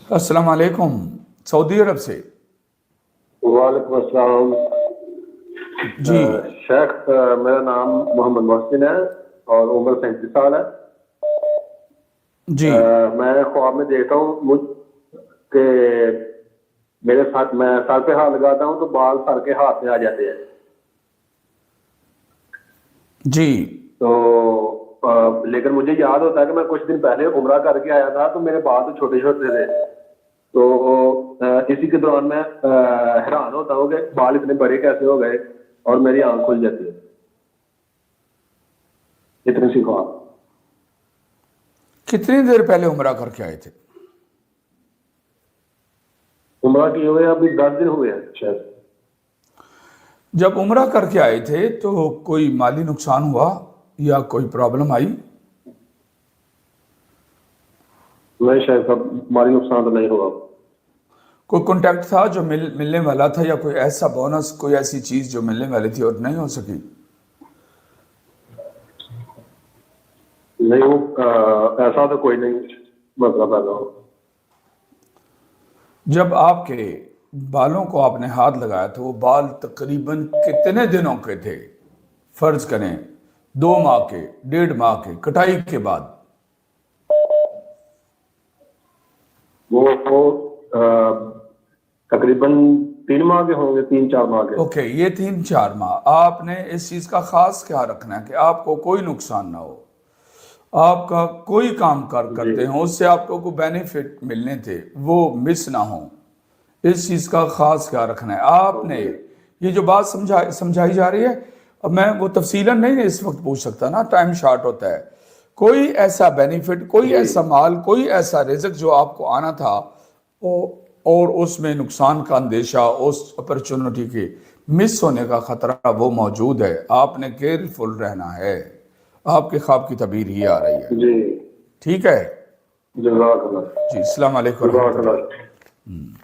السلام علیکم، سعودی عرب سے۔ وعلیکم السلام جی شیخ، میرا نام محمد محسن ہے اور عمر 37 سال ہے۔ جی میں خواب میں دیکھتا ہوں کہ میرے ساتھ میں سر پہ ہاتھ لگاتا ہوں تو بال سر کے ہاتھ میں آ جاتے ہیں۔ جی تو لیکن مجھے یاد ہوتا ہے کہ میں کچھ دن پہلے عمرہ کر کے آیا تھا تو میرے بال تو چھوٹے چھوٹے تھے، تو اسی کے دوران میں حیران ہوتا ہوں کہ بال اتنے بڑے کیسے ہو گئے اور میری آنکھ کھل جاتی ہے۔ اتنی سی خواب۔ کتنی دیر پہلے عمرہ کر کے آئے تھے؟ عمرہ کیے ہوئے ابھی 10 دن ہوئے ہیں شاید۔ جب عمرہ کر کے آئے تھے تو کوئی مالی نقصان ہوا یا کوئی پرابلم آئی؟ نہیں شاید مالی نقصان تو نہیں ہوا۔ کوئی کانٹیکٹ تھا جو ملنے والا تھا، یا کوئی ایسا بونس، کوئی ایسی چیز جو ملنے والی تھی اور نہیں ہو سکی؟ نہیں، وہ ایسا تو کوئی نہیں مسئلہ پیدا ہو۔ جب آپ کے بالوں کو آپ نے ہاتھ لگایا تو وہ بال تقریباً کتنے دنوں کے تھے؟ فرض کریں 2 ماہ کے، 1.5 ماہ کے کٹائی کے بعد؟ وہ تقریباً 3 ماہ کے ہوں گے، 3-4 ماہ کے۔ اوکے، یہ 3-4 ماہ آپ نے اس چیز کا خاص خیال رکھنا ہے کہ آپ کو کوئی نقصان نہ ہو، آپ کا کوئی کام کرتے ہوں اس سے آپ کو کوئی بینیفٹ ملنے تھے وہ مس نہ ہوں، اس چیز کا خاص خیال رکھنا ہے آپ نے۔ یہ جو بات سمجھائی جا رہی ہے، اب میں وہ تفصیلاً نہیں اس وقت پوچھ سکتا نا، ٹائم شارٹ ہوتا ہے۔ کوئی ایسا بینیفٹ، کوئی ایسا مال، کوئی ایسا رزق جو آپ کو آنا تھا اور اس میں نقصان کا اندیشہ، اس اپرچونٹی کے مس ہونے کا خطرہ وہ موجود ہے، آپ نے کیئرفل رہنا ہے۔ آپ کے خواب کی تعبیر یہ آ رہی ہے، جی ٹھیک ہے؟ جزاک اللہ۔ جی السلام علیکم ورحمۃ جزاک اللہ۔ اللہ۔